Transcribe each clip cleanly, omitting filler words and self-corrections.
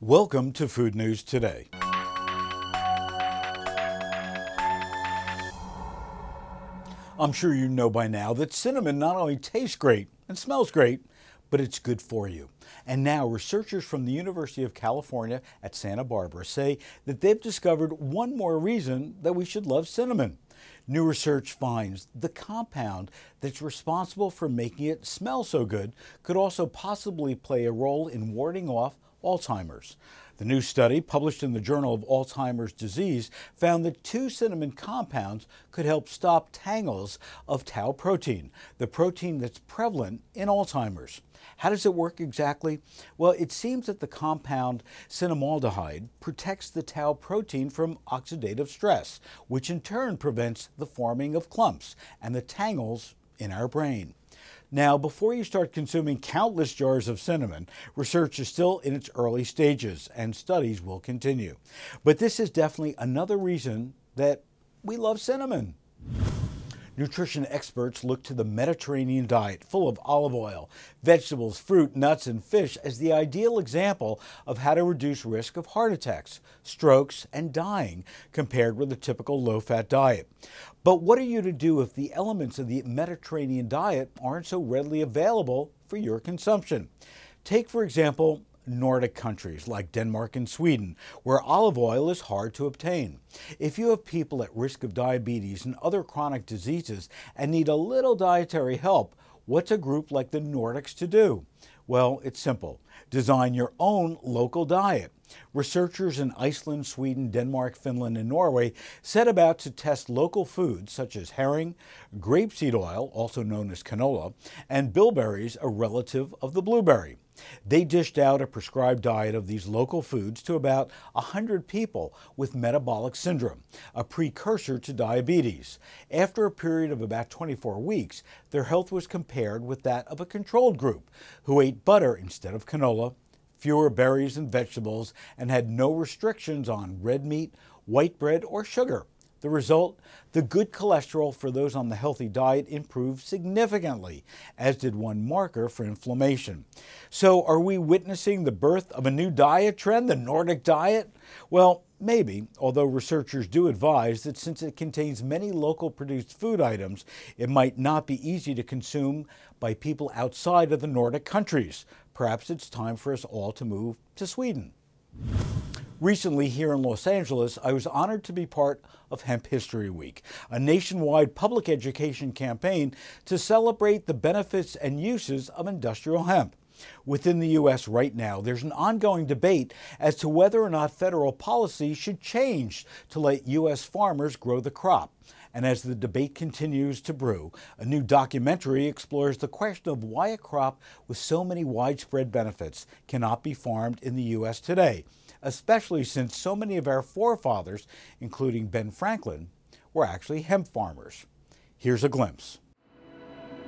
Welcome to Food News Today. I'm sure you know by now that cinnamon not only tastes great and smells great, but it's good for you. And now researchers from the University of California at Santa Barbara say that they've discovered one more reason that we should love cinnamon. New research finds the compound that's responsible for making it smell so good could also possibly play a role in warding off Alzheimer's. The new study, published in the Journal of Alzheimer's Disease, found that 2 cinnamon compounds could help stop tangles of tau protein, the protein that's prevalent in Alzheimer's. How does it work exactly? Well, it seems that the compound cinnamaldehyde protects the tau protein from oxidative stress, which in turn prevents the forming of clumps and the tangles in our brain. Now, before you start consuming countless jars of cinnamon, research is still in its early stages and studies will continue. But this is definitely another reason that we love cinnamon. Nutrition experts look to the Mediterranean diet, full of olive oil, vegetables, fruit, nuts, and fish, as the ideal example of how to reduce risk of heart attacks, strokes, and dying compared with a typical low-fat diet. But what are you to do if the elements of the Mediterranean diet aren't so readily available for your consumption? Take, for example, Nordic countries like Denmark and Sweden, where olive oil is hard to obtain. If you have people at risk of diabetes and other chronic diseases and need a little dietary help, what's a group like the Nordics to do? Well, it's simple. Design your own local diet. Researchers in Iceland, Sweden, Denmark, Finland, and Norway set about to test local foods such as herring, grapeseed oil, also known as canola, and bilberries, a relative of the blueberry. They dished out a prescribed diet of these local foods to about 100 people with metabolic syndrome, a precursor to diabetes. After a period of about 24 weeks, their health was compared with that of a controlled group who ate butter instead of canola, fewer berries and vegetables, and had no restrictions on red meat, white bread, or sugar. The result? The good cholesterol for those on the healthy diet improved significantly, as did one marker for inflammation. So are we witnessing the birth of a new diet trend, the Nordic diet? Well, maybe, although researchers do advise that since it contains many local produced food items, it might not be easy to consume by people outside of the Nordic countries. Perhaps it's time for us all to move to Sweden. Recently, here in Los Angeles, I was honored to be part of Hemp History Week, a nationwide public education campaign to celebrate the benefits and uses of industrial hemp. Within the U.S. right now, there's an ongoing debate as to whether or not federal policy should change to let U.S. farmers grow the crop. And as the debate continues to brew, a new documentary explores the question of why a crop with so many widespread benefits cannot be farmed in the U.S. today, especially since so many of our forefathers, including Ben Franklin, were actually hemp farmers. Here's a glimpse.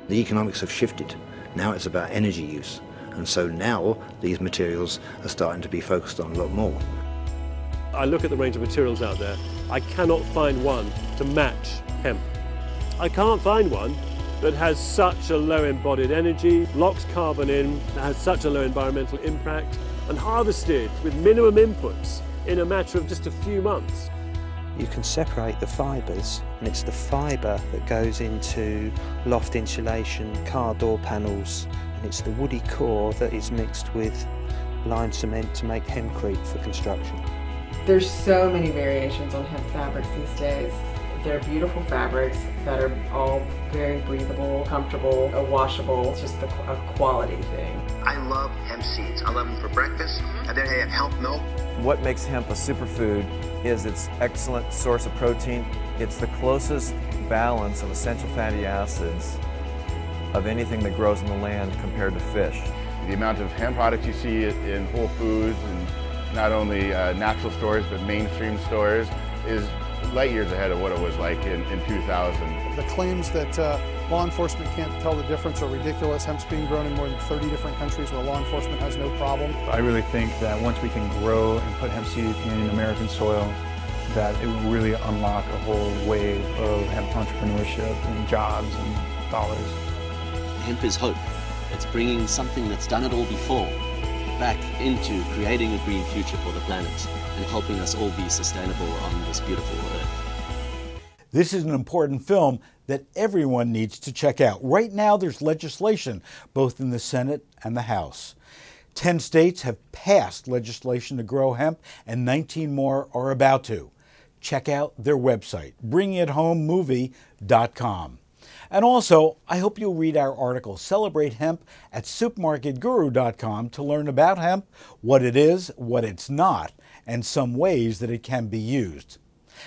The economics have shifted. Now it's about energy use. And so now these materials are starting to be focused on a lot more. I look at the range of materials out there. I cannot find one to match hemp. I can't find one that has such a low embodied energy, locks carbon in, that has such a low environmental impact, and harvested with minimum inputs in a matter of just a few months. You can separate the fibres, and it's the fibre that goes into loft insulation, car door panels, and it's the woody core that is mixed with lime cement to make hempcrete for construction. There's so many variations on hemp fabrics these days. They're beautiful fabrics that are all very breathable, comfortable, washable. It's just a quality thing. I love hemp seeds. I love them for breakfast, and then I have hemp milk. What makes hemp a superfood is its excellent source of protein. It's the closest balance of essential fatty acids of anything that grows in the land compared to fish. The amount of hemp products you see in Whole Foods and not only natural stores but mainstream stores is light years ahead of what it was like in 2000. The claims that law enforcement can't tell the difference are ridiculous. Hemp's being grown in more than 30 different countries where law enforcement has no problem. I really think that once we can grow and put hemp seed in American soil, that it will really unlock a whole wave of hemp entrepreneurship and jobs and dollars. Hemp is hope. It's bringing something that's done it all before back into creating a green future for the planet and helping us all be sustainable on this beautiful earth. This is an important film that everyone needs to check out. Right now, there's legislation both in the Senate and the House. 10 states have passed legislation to grow hemp, and 19 more are about to. Check out their website, bringithomemovie.com. And also, I hope you'll read our article, Celebrate Hemp, at supermarketguru.com to learn about hemp, what it is, what it's not, and some ways that it can be used.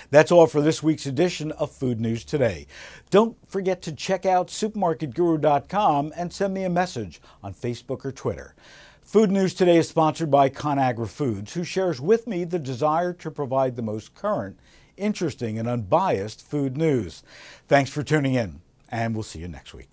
That's all for this week's edition of Food News Today. Don't forget to check out supermarketguru.com and send me a message on Facebook or Twitter. Food News Today is sponsored by ConAgra Foods, who shares with me the desire to provide the most current, interesting, and unbiased food news. Thanks for tuning in, and we'll see you next week.